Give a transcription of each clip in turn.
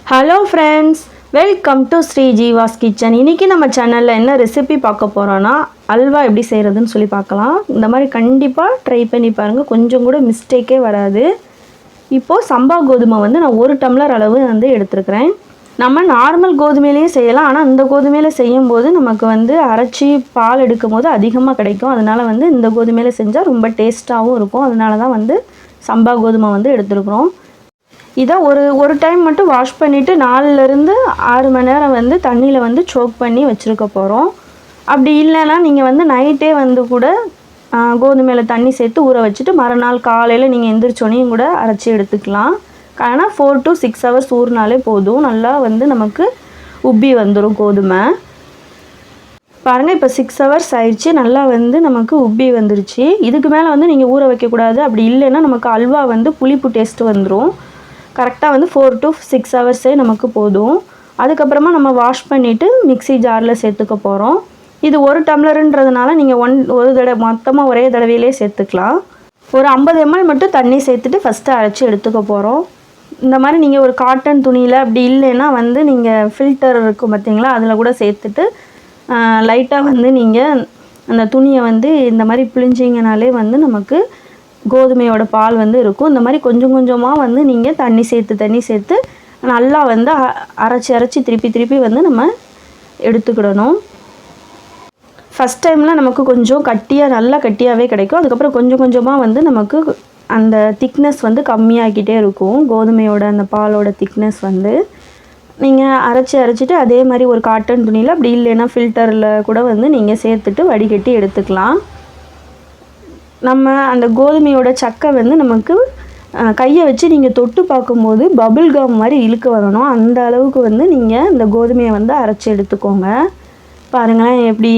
Hello friends, welcome to Sri Jeeva's kitchen. இன்றைக்கி நம்ம சேனலில் என்ன ரெசிபி பார்க்க போகிறோன்னா அல்வா எப்படி செய்கிறதுன்னு சொல்லி பார்க்கலாம். இந்த மாதிரி கண்டிப்பாக ட்ரை பண்ணி பாருங்கள், கொஞ்சம் கூட மிஸ்டேக்கே வராது. இப்போது சம்பா கோதுமை நான் 1 டம்ளர் அளவு எடுத்துருக்கிறேன். நம்ம நார்மல் கோதுமையிலேயே செய்யலாம், ஆனால் இந்த கோதுமையில் செய்யும்போது நமக்கு அரைச்சி பால் எடுக்கும் போது அதிகமாக கிடைக்கும். அதனால் இந்த கோதுமையில் செஞ்சால் ரொம்ப டேஸ்ட்டாகவும் இருக்கும். அதனால தான் சம்பா கோதுமை எடுத்துருக்குறோம். இதை ஒரு டைம் மட்டும் வாஷ் பண்ணிவிட்டு 4லேருந்து 6 மணி நேரம் தண்ணியில் சோக் பண்ணி வச்சுருக்க போகிறோம். அப்படி இல்லைன்னா நீங்கள் நைட்டே கூட கோதுமையில் தண்ணி சேர்த்து ஊற வச்சுட்டு மறுநாள் காலையில் நீங்கள் எந்திரிச்சோனையும் கூட அரைச்சி எடுத்துக்கலாம். ஆனால் 4 to 6 ஹவர்ஸ் ஊறினாலே போதும். நல்லா நமக்கு உப்பி வந்துடும் கோதுமை. பாருங்கள், இப்போ 6 ஹவர்ஸ் ஆயிடுச்சு. நல்லா நமக்கு உப்பி வந்துருச்சு. இதுக்கு மேலே நீங்கள் ஊற வைக்கக்கூடாது. அப்படி இல்லைன்னா நமக்கு அல்வா புளிப்பு டேஸ்ட்டு வந்துடும். கரெக்டாக 4 to 6 ஹவர்ஸே நமக்கு போதும். அதுக்கப்புறமா நம்ம வாஷ் பண்ணிவிட்டு மிக்ஸி ஜாரில் சேர்த்துக்க போகிறோம். இது 1 டம்ளருன்றதுனால நீங்கள் ஒரு தடவை மொத்தமாக ஒரே தடவையிலே சேர்த்துக்கலாம். ஒரு 50 ml மட்டும் தண்ணி சேர்த்துட்டு ஃபஸ்ட்டு அரைச்சி எடுத்துக்க போகிறோம். இந்த மாதிரி நீங்கள் ஒரு காட்டன் துணியில், அப்படி இல்லைன்னா நீங்கள் ஃபில்டர் இருக்கும் பார்த்தீங்களா, அதில் கூட சேர்த்துட்டு லைட்டாக நீங்கள் அந்த துணியை இந்த மாதிரி பிழிஞ்சிங்கனாலே நமக்கு கோதுமையோட பால் இருக்கும். இந்த மாதிரி கொஞ்சம் கொஞ்சமாக நீங்கள் தண்ணி சேர்த்து நல்லா அரைச்சி திருப்பி நம்ம எடுத்துக்கிடணும். ஃபஸ்ட் டைமில் நமக்கு கொஞ்சம் நல்லா கட்டியாகவே கிடைக்கும். அதுக்கப்புறம் கொஞ்சம் கொஞ்சமாக நமக்கு அந்த திக்னஸ் கம்மியாகிக்கிட்டே இருக்கும். கோதுமையோட அந்த பாலோட திக்னஸ் நீங்கள் அரைச்சிட்டு அதே மாதிரி ஒரு காட்டன் துணியில், அப்படி இல்லைன்னா ஃபில்டரில் கூட நீங்கள் சேர்த்துட்டு வடிகட்டி எடுத்துக்கலாம். நம்ம அந்த கோதுமையோட சக்கை நமக்கு கையை வச்சு நீங்கள் தொட்டு பார்க்கும்போது பபிள் கம் மாதிரி இழுக்க வரணும். அந்த அளவுக்கு நீங்கள் இந்த கோதுமையை அரைச்சி எடுத்துக்கோங்க. பாருங்களேன், எப்படி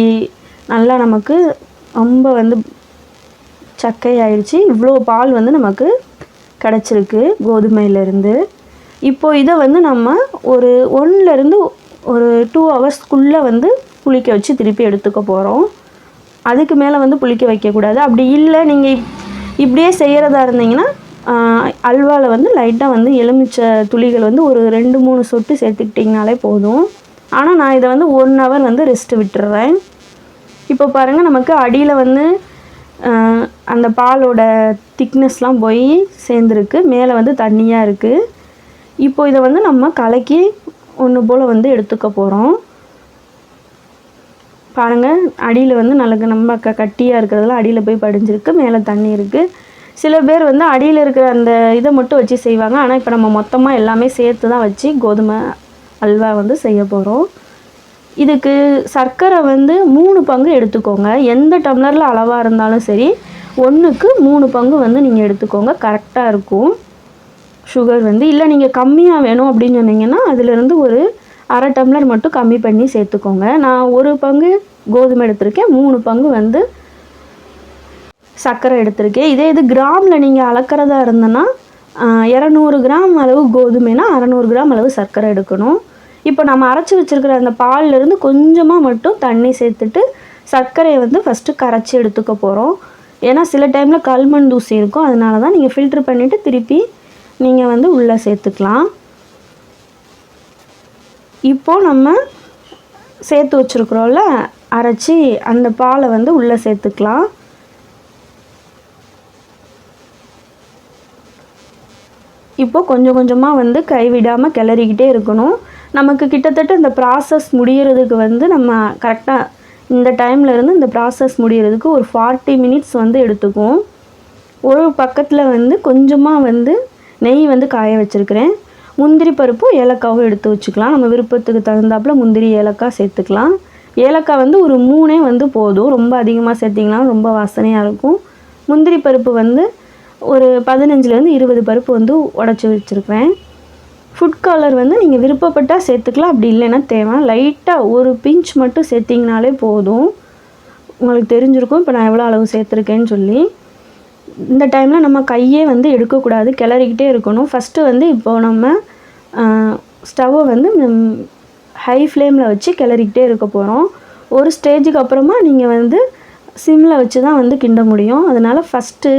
நல்லா நமக்கு ரொம்ப சக்கை ஆயிடுச்சு. இவ்வளோ பால் நமக்கு கிடச்சிருக்கு கோதுமையிலேருந்து. இப்போது இதை நம்ம ஒரு 1லேருந்து ஒரு 2 ஹவர்ஸ்க்குள்ளே புளிக்க வச்சு திருப்பி எடுத்துக்க போகிறோம். அதுக்கு மேலே புளிக்க வைக்கக்கூடாது. அப்படி இல்லை, நீங்கள் இப்படியே செய்கிறதா இருந்தீங்கன்னா அல்வாவில் லைட்டாக எலுமிச்சை துளிகள் ஒரு 2-3 சொட்டு சேர்த்துக்கிட்டிங்கனாலே போதும். ஆனால் நான் இதை 1 ஹவர் ரெஸ்ட்டு விட்டுறேன். இப்போ பாருங்கள், நமக்கு அடியில் அந்த பாலோட திக்னஸ்லாம் போய் சேர்ந்துருக்கு. மேலே தண்ணியாக இருக்குது. இப்போ இதை நம்ம கலக்கி ஒன்று போல் எடுத்துக்க போகிறோம். பாருங்கள், அடியில் நல்ல நம்ம கட்டியாக இருக்கிறதுலாம் அடியில் போய் படிஞ்சிருக்கு. மேலே தண்ணி இருக்குது. சில பேர் அடியில் இருக்கிற அந்த இதை மட்டும் வச்சு செய்வாங்க. ஆனால் இப்போ நம்ம மொத்தமாக எல்லாமே சேர்த்து தான் வச்சு கோதுமை அல்வா செய்ய போகிறோம். இதுக்கு சர்க்கரை 3 பங்கு எடுத்துக்கோங்க. எந்த டம்ளரில் அளவாக இருந்தாலும் சரி, 1க்கு 3 பங்கு நீங்கள் எடுத்துக்கோங்க. கரெக்டாக இருக்கும். சுகர் இல்லை நீங்கள் கம்மியாக வேணும் அப்படின்னு சொன்னீங்கன்னா அதிலிருந்து ஒரு 1/2 டம்ளர் மட்டும் கம்மி பண்ணி சேர்த்துக்கோங்க. நான் 1 பங்கு கோதுமை எடுத்திருக்கேன், 3 பங்கு சர்க்கரை எடுத்திருக்கேன். இது கிராமில் நீங்கள் அளக்கிறதா இருந்தனா 200 கிராம் அளவு கோதுமைனா 600 கிராம் அளவு சர்க்கரை எடுக்கணும். இப்போ நம்ம அரைச்சி வச்சுருக்கிற அந்த பாலிலிருந்து கொஞ்சமாக மட்டும் தண்ணி சேர்த்துட்டு சர்க்கரையை ஃபஸ்ட்டு கரைச்சி எடுத்துக்க போகிறோம். ஏன்னா சில டைமில் கல்மண் தூசி இருக்கும். அதனால தான் நீங்கள் ஃபில்ட்ரு பண்ணிவிட்டு திருப்பி நீங்கள் உள்ளே சேர்த்துக்கலாம். இப்போது நம்ம சேர்த்து வச்சுருக்குறோம்ல அரைச்சி, அந்த பாலை உள்ளே சேர்த்துக்கலாம். இப்போது கொஞ்சம் கொஞ்சமாக கைவிடாமல் கிளறிக்கிட்டே இருக்கணும். நமக்கு கிட்டத்தட்ட இந்த ப்ராசஸ் முடிகிறதுக்கு நம்ம கரெக்டாக இந்த டைம்லேருந்து இந்த ப்ராசஸ் முடிகிறதுக்கு ஒரு 40 மினிட்ஸ் எடுத்துக்கும். ஒரு பக்கத்தில் கொஞ்சமாக நெய் காய வச்சுருக்கிறேன். முந்திரி பருப்பும் ஏலக்காவும் எடுத்து வச்சுக்கலாம். நம்ம விருப்பத்துக்கு தகுந்தாப்பில் முந்திரி ஏலக்காய் சேர்த்துக்கலாம். ஏலக்காய் ஒரு 3 போதும். ரொம்ப அதிகமாக சேர்த்திங்கன்னா ரொம்ப வாசனையாக இருக்கும். முந்திரி பருப்பு ஒரு 15லேருந்து 20 பருப்பு உடச்சி வச்சுருக்கிறேன். ஃபுட் கலர் நீங்கள் விருப்பப்பட்டால் சேர்த்துக்கலாம். அப்படி இல்லைன்னா தேவை லைட்டாக ஒரு பிஞ்ச் மட்டும் சேர்த்திங்கனாலே போதும். உங்களுக்கு தெரிஞ்சிருக்கும் இப்போ நான் எவ்வளோ அளவு சேர்த்துருக்கேன்னு சொல்லி. இந்த டைமில் நம்ம கையே எடுக்கக்கூடாது, கிளறிக்கிட்டே இருக்கணும். ஃபஸ்ட்டு இப்போது நம்ம ஸ்டவ்வை ஹை ஃப்ளேமில் வச்சு கிளறிக்கிட்டே இருக்க போகிறோம். ஒரு ஸ்டேஜுக்கு அப்புறமா நீங்கள் சிம்மில் வச்சு தான் கிண்ட முடியும். அதனால் ஃபஸ்ட்டு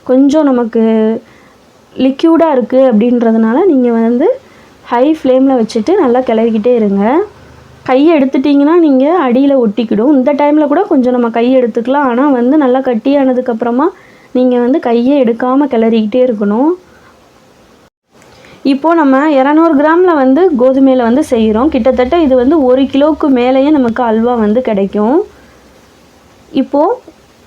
கொஞ்சம் நமக்கு லிக்யூடாக இருக்குது அப்படின்றதுனால நீங்கள் ஹை ஃப்ளேமில் வச்சுட்டு நல்லா கிளறிக்கிட்டே இருங்க. கையை எடுத்துட்டிங்கன்னா நீங்கள் அடியில் ஒட்டிக்கிடும். இந்த டைமில் கூட கொஞ்சம் நம்ம கையை எடுத்துக்கலாம். ஆனால் வந்து நல்லா கட்டியானதுக்கப்புறமா நீங்கள் வந்து கையை எடுக்காமல் கிளறிக்கிட்டே இருக்கணும். இப்போது நம்ம 200 கிராமில் வந்து கோதுமையில் வந்து செய்கிறோம். கிட்டத்தட்ட இது வந்து 1 கிலோவுக்கு மேலேயே நமக்கு அல்வா வந்து கிடைக்கும். இப்போது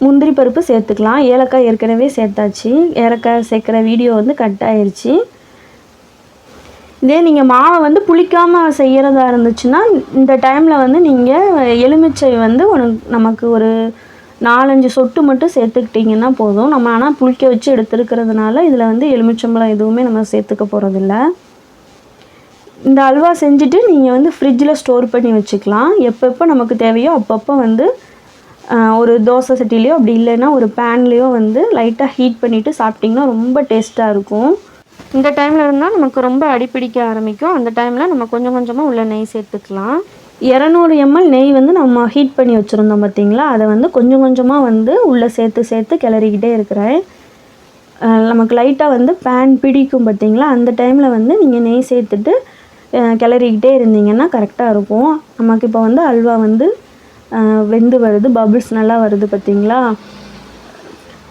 முந்திரி பருப்பு சேர்த்துக்கலாம். ஏலக்காய் ஏற்கனவே சேர்த்தாச்சு. ஏலக்காய் சேர்க்குற வீடியோ வந்து கட் ஆயிடுச்சு. இதே நீங்கள் மாவை வந்து புளிக்காமல் செய்கிறதா இருந்துச்சுன்னா இந்த டைமில் வந்து நீங்கள் எலுமிச்சை வந்து நமக்கு ஒரு 4-5 சொட்டு மட்டும் சேர்த்துக்கிட்டிங்கன்னா போதும். நம்ம ஆனால் புளிக்க வச்சு எடுத்துருக்கிறதுனால இதில் வந்து எலுமிச்சம்பழம் எதுவுமே நம்ம சேர்த்துக்க போகிறதில்ல. இந்த அல்வா செஞ்சுட்டு நீங்கள் வந்து ஃப்ரிட்ஜில் ஸ்டோர் பண்ணி வச்சுக்கலாம். எப்பப்போ நமக்கு தேவையோ அப்பப்போ வந்து ஒரு தோசை சட்டிலையோ அப்படி இல்லைன்னா ஒரு பேன்லேயோ வந்து லைட்டாக ஹீட் பண்ணிவிட்டு சாப்பிட்டிங்கன்னா ரொம்ப டேஸ்ட்டாக இருக்கும். இந்த டைமில் இருந்தால் நமக்கு ரொம்ப அடிப்பிடிக்க ஆரம்பிக்கும். அந்த டைமில் நம்ம கொஞ்சம் கொஞ்சமாக உள்ள நெய் சேர்த்துக்கலாம். 200 ml நெய் வந்து நம்ம ஹீட் பண்ணி வச்சுருந்தோம் பார்த்திங்களா, அதை வந்து கொஞ்சம் கொஞ்சமாக வந்து உள்ளே சேர்த்து கிளறிக்கிட்டே இருக்கிறேன். நமக்கு லைட்டாக வந்து பேன் பிடிக்கும் பார்த்திங்களா, அந்த டைமில் வந்து நீங்கள் நெய் சேர்த்துட்டு கிளறிக்கிட்டே இருந்தீங்கன்னா கரெக்டாக இருக்கும். நமக்கு இப்போ வந்து அல்வா வந்து வெந்து வருது, பபிள்ஸ் நல்லா வருது பார்த்திங்களா.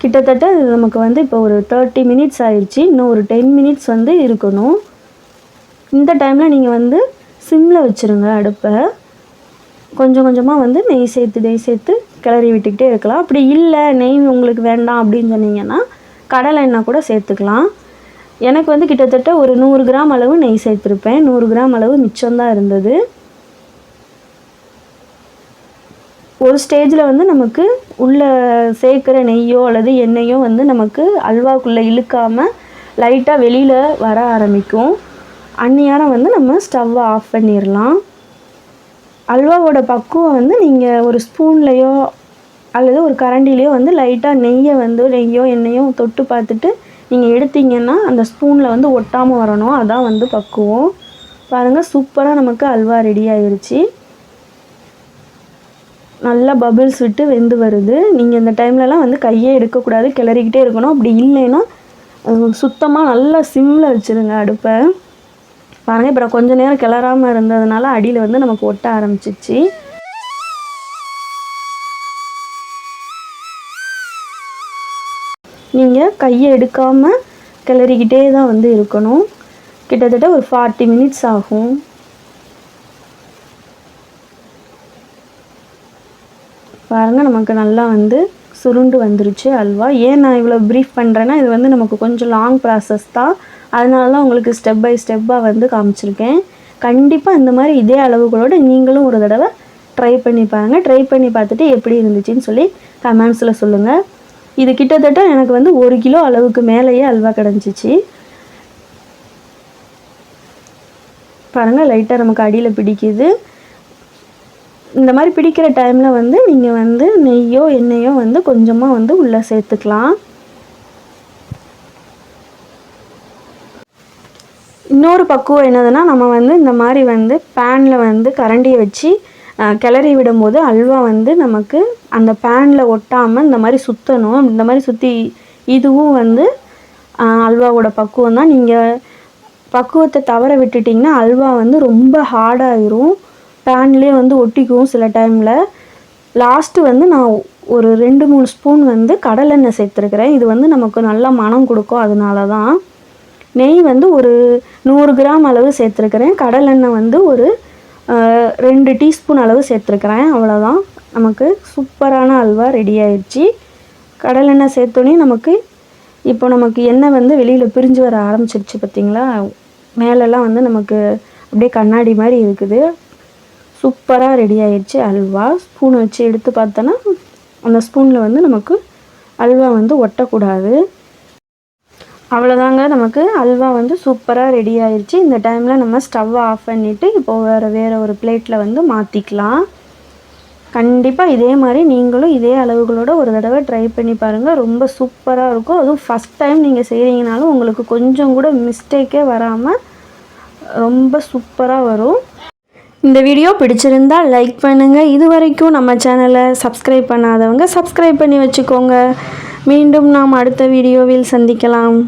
கிட்டத்தட்ட நமக்கு வந்து இப்போ ஒரு 30 மினிட்ஸ் ஆயிடுச்சு. இன்னும் ஒரு 10 மினிட்ஸ் வந்து இருக்கணும். இந்த டைமில் நீங்கள் வந்து சிம்மில் வச்சுருங்க அடுப்பை. கொஞ்சம் கொஞ்சமாக வந்து நெய் சேர்த்து கிளறி விட்டுக்கிட்டே இருக்கலாம். அப்படி இல்லை நெய் உங்களுக்கு வேண்டாம் அப்படின்னு சொன்னீங்கன்னா கடலை எண்ணெய் கூட சேர்த்துக்கலாம். எனக்கு வந்து கிட்டத்தட்ட ஒரு 100 கிராம் அளவு நெய் சேர்த்துருப்பேன். 100 கிராம் அளவு மிச்சம்தான் இருந்தது. ஒரு ஸ்டேஜில் வந்து நமக்கு உள்ளே சேர்க்குற நெய்யோ அல்லது எண்ணெயோ வந்து நமக்கு அல்வாக்குள்ளே இழுக்காமல் லைட்டாக வெளியில் வர ஆரம்பிக்கும். அந்நேரம் வந்து நம்ம ஸ்டவ்வை ஆஃப் பண்ணிடலாம். அல்வாவோட பக்குவம் வந்து நீங்கள் ஒரு ஸ்பூன்லேயோ அல்லது ஒரு கரண்டிலேயோ வந்து லைட்டாக நெய்யோ எண்ணெயோ தொட்டு பார்த்துட்டு நீங்கள் எடுத்தீங்கன்னா அந்த ஸ்பூனில் வந்து ஒட்டாமல் வரணும். அதான் வந்து பக்குவம். பாருங்கள், சூப்பராக நமக்கு அல்வா ரெடி ஆயிடுச்சு. நல்லா பபிள்ஸ் விட்டு வெந்து வருது. நீங்கள் இந்த டைம்லலாம் வந்து கையே எடுக்கக்கூடாது, கிளறிக்கிட்டே இருக்கணும். அப்படி இல்லைன்னா சுத்தமாக நல்லா சிம்மில் வச்சுருங்க அடுப்பை. பாருங்கள், இப்போ கொஞ்சம் நேரம் கிளறாமல் இருந்ததுனால அடியில் வந்து நமக்கு ஒட்ட ஆரம்பிச்சிச்சு. நீங்கள் கையை எடுக்காமல் கிளறிக்கிட்டே தான் வந்து இருக்கணும். கிட்டத்தட்ட ஒரு 40 மினிட்ஸ் ஆகும். பாருங்கள், நமக்கு நல்லா வந்து சுருண்டு வந்துருச்சு அல்வா. ஏன் நான் இவ்வளோ ப்ரீஃப் பண்ணுறேன்னா இது வந்து நமக்கு கொஞ்சம் லாங் ப்ராசஸ் தான். அதனால தான் உங்களுக்கு ஸ்டெப் பை ஸ்டெப்பாக வந்து காமிச்சிருக்கேன். கண்டிப்பாக இந்த மாதிரி இதே அளவுகளோடு நீங்களும் ஒரு தடவை ட்ரை பண்ணி பாருங்கள். ட்ரை பண்ணி பார்த்துட்டு எப்படி இருந்துச்சுன்னு சொல்லி கமெண்ட்ஸில் சொல்லுங்கள். இது கிட்டத்தட்ட எனக்கு வந்து 1 கிலோ அளவுக்கு மேலேயே அல்வா கிடச்சிச்சு. பாருங்கள், லைட்டாக நமக்கு அடியில் பிடிக்குது. இந்த மாதிரி பிடிக்கிற டைமில் வந்து நீங்கள் வந்து நெய்யோ எண்ணெயோ வந்து கொஞ்சமாக வந்து உள்ளே சேர்த்துக்கலாம். இன்னொரு பக்குவம் என்னதுன்னா, நம்ம வந்து இந்த மாதிரி வந்து பேனில் வந்து கரண்டியை வச்சு கிளறி விடும்போது அல்வா வந்து நமக்கு அந்த பேனில் ஒட்டாமல் இந்த மாதிரி சுற்றணும். இந்த மாதிரி சுற்றி இதுவும் வந்து அல்வாவோட பக்குவம் தான். நீங்கள் பக்குவத்தை தவற விட்டுட்டிங்கன்னா அல்வா வந்து ரொம்ப ஹார்டாகிரும், பேன்லேயே வந்து ஒட்டிக்குவோம் சில டைமில். லாஸ்ட்டு வந்து நான் ஒரு 2-3 ஸ்பூன் வந்து கடலெண்ணெய் சேர்த்துருக்குறேன். இது வந்து நமக்கு நல்லா மனம் கொடுக்கும். அதனால தான் நெய் வந்து ஒரு 100 கிராம் அளவு சேர்த்துருக்குறேன். கடலெண்ணெய் வந்து ஒரு 2 டீஸ்பூன் அளவு சேர்த்துருக்குறேன். அவ்வளோதான், நமக்கு சூப்பரான அல்வா ரெடி ஆயிடுச்சு. கடலெண்ணெய் சேர்த்தோன்னே நமக்கு இப்போ நமக்கு எண்ணெய் வந்து வெளியில் பிரிஞ்சு வர ஆரம்பிச்சிருச்சு பார்த்திங்களா. மேலெல்லாம் வந்து நமக்கு அப்படியே கண்ணாடி மாதிரி இருக்குது. சூப்பராக ரெடி ஆயிடுச்சு அல்வா. ஸ்பூனை வச்சு எடுத்து பார்த்தோன்னா அந்த ஸ்பூனில் வந்து நமக்கு அல்வா வந்து ஒட்டக்கூடாது. அவ்வளோதாங்க, நமக்கு அல்வா வந்து சூப்பராக ரெடி ஆயிடுச்சு. இந்த டைமில் நம்ம ஸ்டவ்வை ஆஃப் பண்ணிவிட்டு இப்போது வேறு ஒரு பிளேட்டில் வந்து மாற்றிக்கலாம். கண்டிப்பாக இதே மாதிரி நீங்களும் இதே அளவுகளோட ஒரு தடவை ட்ரை பண்ணி பாருங்கள். ரொம்ப சூப்பராக இருக்கும். அதுவும் ஃபஸ்ட் டைம் நீங்கள் செய்கிறீங்கனாலும் உங்களுக்கு கொஞ்சம் கூட மிஸ்டேக்கே வராமல் ரொம்ப சூப்பராக வரும். இந்த வீடியோ பிடிச்சிருந்தால் லைக் பண்ணுங்கள். இது வரைக்கும் நம்ம சேனலை சப்ஸ்கிரைப் பண்ணாதவங்க சப்ஸ்கிரைப் பண்ணி வச்சுக்கோங்க. மீண்டும் நாம் அடுத்த வீடியோவில் சந்திக்கலாம்.